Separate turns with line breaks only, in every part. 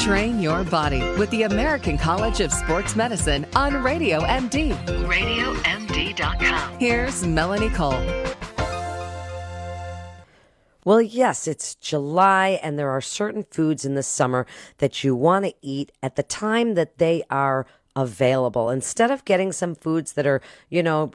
Train your body with the American College of Sports Medicine on Radio MD. RadioMD.com. Here's Melanie Cole.
Well, yes, it's July, and there are certain foods in the summer that you want to eat at the time that they are available. Instead of getting some foods that are,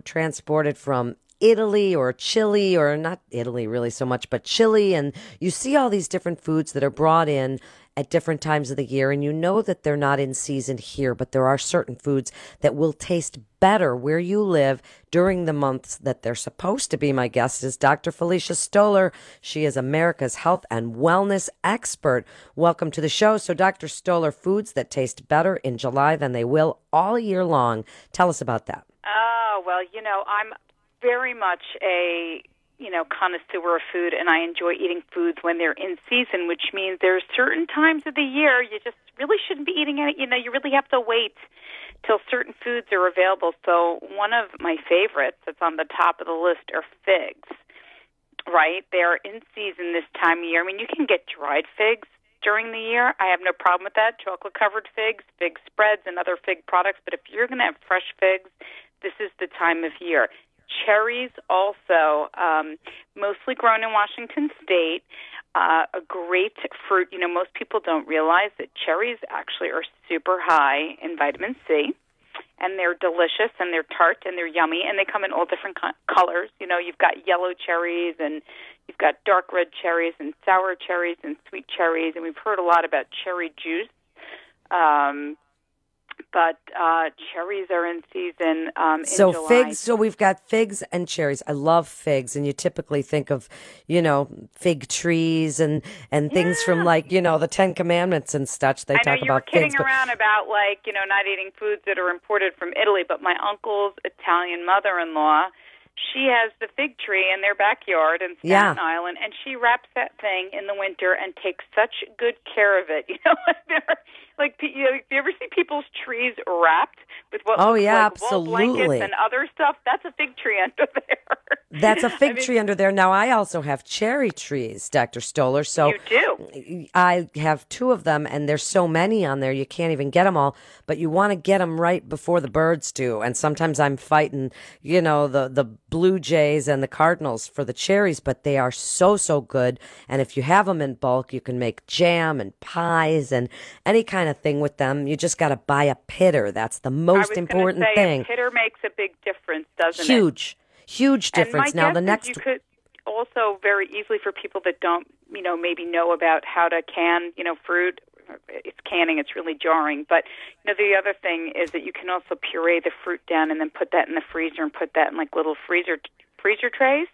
transported from Italy or Chile, or not Italy really so much, but Chile, and you see all these different foods that are brought in at different times of the year, and you know that they're not in season here, but there are certain foods that will taste better where you live during the months that they're supposed to be. My guest is Dr. Felicia Stoler. She is America's health and wellness expert. Welcome to the show. So, Dr. Stoler, foods that taste better in July than they will all year long. Tell us about that.
Oh, well, I'm very much a connoisseur of food, and I enjoy eating foods when they're in season, which means there's certain times of the year you just really shouldn't be eating it. You really have to wait till certain foods are available. So one of my favorites that's on the top of the list are figs, right? They're in season this time of year. I mean, you can get dried figs during the year. I have no problem with that. Chocolate-covered figs, fig spreads, and other fig products. But if you're going to have fresh figs, this is the time of year. Cherries also, mostly grown in Washington State, a great fruit. Most people don't realize that cherries actually are super high in vitamin C, and they're delicious, and they're tart, and they're yummy, and they come in all different colors. You've got yellow cherries, and you've got dark red cherries, and sour cherries, and sweet cherries, and we've heard a lot about cherry juice. But cherries are in season in July.
Figs. So we've got figs and cherries. I love figs, and you typically think of, fig trees and things from the Ten Commandments and such. They talk about figs.
I know you were kidding around about not eating foods that are imported from Italy, but my uncle's Italian mother-in-law, she has the fig tree in their backyard in Staten Island, and she wraps that thing in the winter and takes such good care of it. Do you ever see people's trees wrapped with what looks like wool blankets and other stuff? That's a fig tree under there.
That's a fig tree under there. Now, I also have cherry trees, Dr. Stoler. So
you do?
I have two of them, and there's so many on there, you can't even get them all. But you want to get them right before the birds do. And sometimes I'm fighting, the Blue Jays and the Cardinals for the cherries, but they are so good. And if you have them in bulk, you can make jam and pies and any kind of thing with them. You just got to buy a pitter. That's the most important thing.
A pitter makes a big difference, doesn't it?
Huge difference.
And my guess is you could also very easily, for people that don't, maybe know about how to can, fruit. It's canning, it's really jarring. But the other thing is that you can also puree the fruit down and then put that in the freezer and put that in little freezer trays,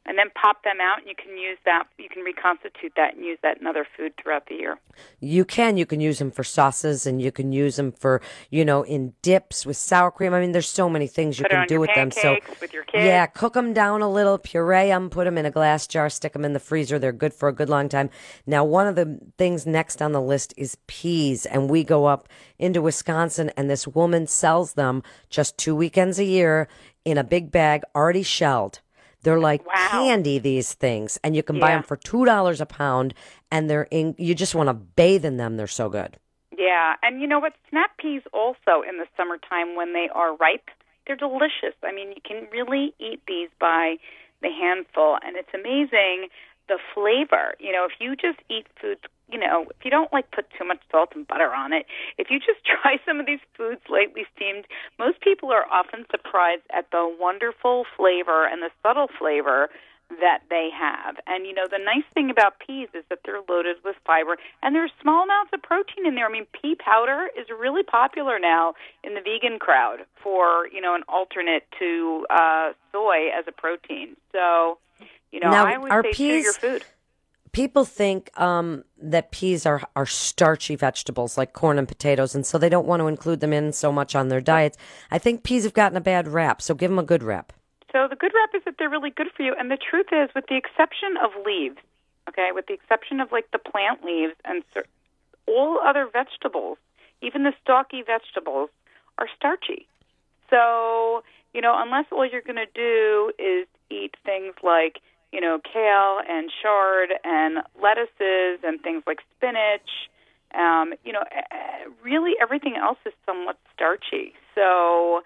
and then pop them out, and you can use that. You can reconstitute that and use that in other food throughout the year.
You can use them for sauces, and you can use them for, in dips with sour cream. I mean, there's so many things you can do with them.
So with your kids.
Yeah, cook them down a little, puree them, put them in a glass jar, stick them in the freezer. They're good for a good long time. Now, one of the things next on the list is peas, and we go up into Wisconsin, and this woman sells them just 2 weekends a year in a big bag, already shelled. They're like candy, these things, and you can buy them for $2 a pound, and you just want to bathe in them. They're so good.
Yeah, and you know what? Snap peas also in the summertime when they are ripe, they're delicious. I mean, you can really eat these by the handful, and it's amazing the flavor. If you just eat foods, if you don't put too much salt and butter on it, if you just try some of these foods lightly steamed, most people are often surprised at the wonderful flavor and the subtle flavor that they have. And, the nice thing about peas is that they're loaded with fiber, and there's small amounts of protein in there. I mean, pea powder is really popular now in the vegan crowd for, an alternate to soy as a protein. So,
now,
I would say choose your food.
People think that peas are starchy vegetables like corn and potatoes, and so they don't want to include them in so much on their diets. I think peas have gotten a bad rap, so give them a good rap.
So the good rap is that they're really good for you, and the truth is, with the exception of leaves, with the exception of the plant leaves and all other vegetables, even the stalky vegetables, are starchy. So, unless all you're going to do is eat things like kale and chard and lettuces and things like spinach Really everything else is somewhat starchy. So,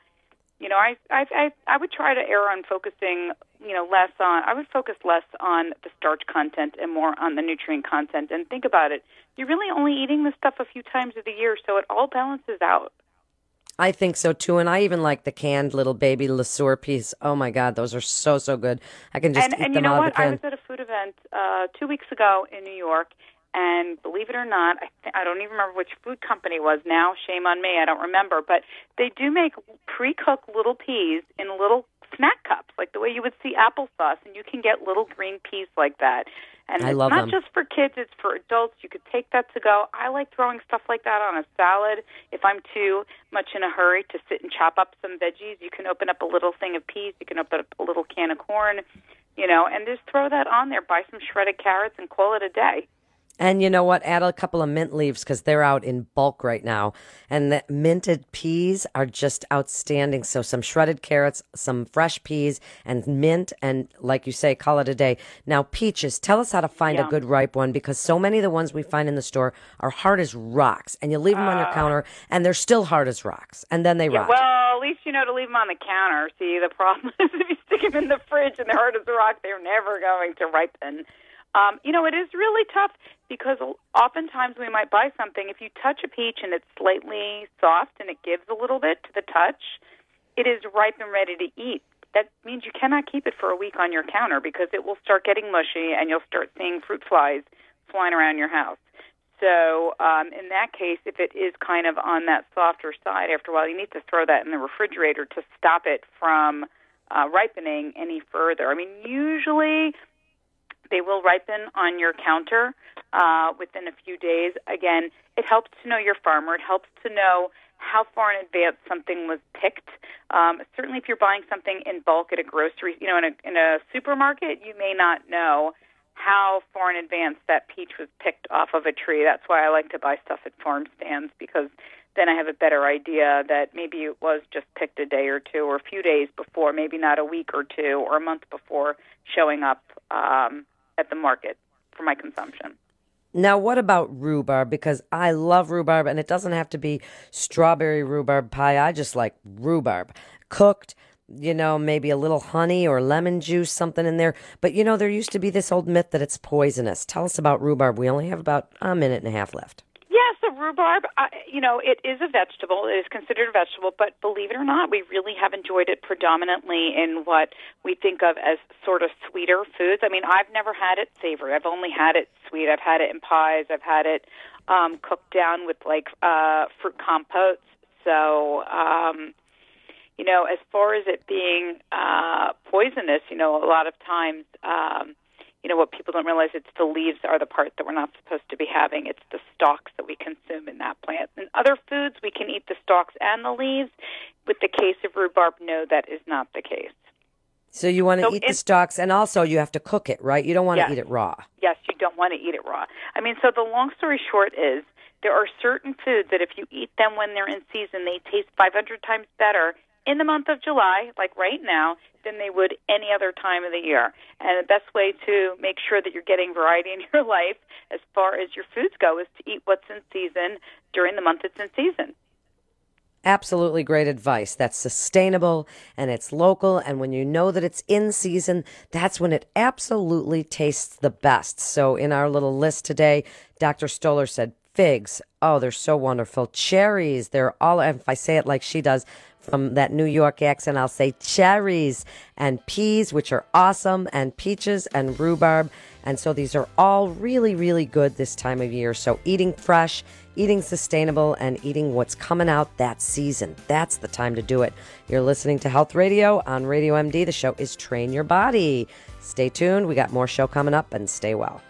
I would try to err on focusing, I would focus less on the starch content and more on the nutrient content. And think about it. You're really only eating this stuff a few times of the year, so it all balances out.
I think so too, and I even like the canned little baby LeSueur peas. Oh my God, those are so, so good. I can just eat them out of the can.
I was at a food event 2 weeks ago in New York, and believe it or not, I don't even remember which food company it was now. Shame on me, I don't remember. But they do make pre-cooked little peas in little snack cups, like the way you would see applesauce, and you can get little green peas like that. And
I
it's
love
not
them.
just for kids, it's for adults. You could take that to go. I like throwing stuff like that on a salad. If I'm too much in a hurry to sit and chop up some veggies, you can open up a little thing of peas. You can open up a little can of corn, and just throw that on there. Buy some shredded carrots and call it a day.
And you know what? Add a couple of mint leaves because they're out in bulk right now. And the minted peas are just outstanding. So some shredded carrots, some fresh peas, and mint. And like you say, call it a day. Now, peaches, tell us how to find a good ripe one because so many of the ones we find in the store are hard as rocks. And you leave them on your counter and they're still hard as rocks. And then they rot.
Well, at least you know to leave them on the counter. See, the problem is if you stick them in the fridge and they're hard as a rock, they're never going to ripen. It is really tough because oftentimes we might buy something. If you touch a peach and it's slightly soft and it gives a little bit to the touch, it is ripe and ready to eat. That means you cannot keep it for a week on your counter because it will start getting mushy and you'll start seeing fruit flies flying around your house. So in that case, if it is kind of on that softer side, after a while, you need to throw that in the refrigerator to stop it from ripening any further. I mean, usually they will ripen on your counter within a few days. Again, it helps to know your farmer. It helps to know how far in advance something was picked. Certainly if you're buying something in bulk at a grocery, in a supermarket, you may not know how far in advance that peach was picked off of a tree. That's why I like to buy stuff at farm stands because then I have a better idea that maybe it was just picked a day or two or a few days before, maybe not a week or two or a month before showing up at the market for my consumption.
Now, what about rhubarb? Because I love rhubarb, and it doesn't have to be strawberry rhubarb pie. I just like rhubarb. Cooked, maybe a little honey or lemon juice, something in there. But, there used to be this old myth that it's poisonous. Tell us about rhubarb. We only have about a minute and a half left.
Yeah, so rhubarb, it is a vegetable. It is considered a vegetable, but believe it or not, we really have enjoyed it predominantly in what we think of as sort of sweeter foods. I mean, I've never had it savory. I've only had it sweet. I've had it in pies. I've had it cooked down with, fruit compotes. So, as far as it being poisonous, a lot of times what people don't realize, it's the leaves are the part that we're not supposed to be having. It's the stalks that we consume in that plant. In other foods, we can eat the stalks and the leaves. With the case of rhubarb, no, that is not the case.
So you want to eat the stalks, and also you have to cook it, right? You don't want to eat it raw.
Yes, you don't want to eat it raw. I mean, so the long story short is there are certain foods that if you eat them when they're in season, they taste 500 times better in the month of July, like right now, than they would any other time of the year. And the best way to make sure that you're getting variety in your life as far as your foods go is to eat what's in season during the month it's in season.
Absolutely great advice. That's sustainable and it's local. And when you know that it's in season, that's when it absolutely tastes the best. So in our little list today, Dr. Stoler said figs. Oh, they're so wonderful. Cherries. They're all, if I say it like she does, from that New York accent, I'll say cherries, and peas, which are awesome, and peaches and rhubarb. And so these are all really, really good this time of year. So eating fresh, eating sustainable, and eating what's coming out that season. That's the time to do it. You're listening to Health Radio on Radio MD. The show is Train Your Body. Stay tuned. We got more show coming up, and stay well.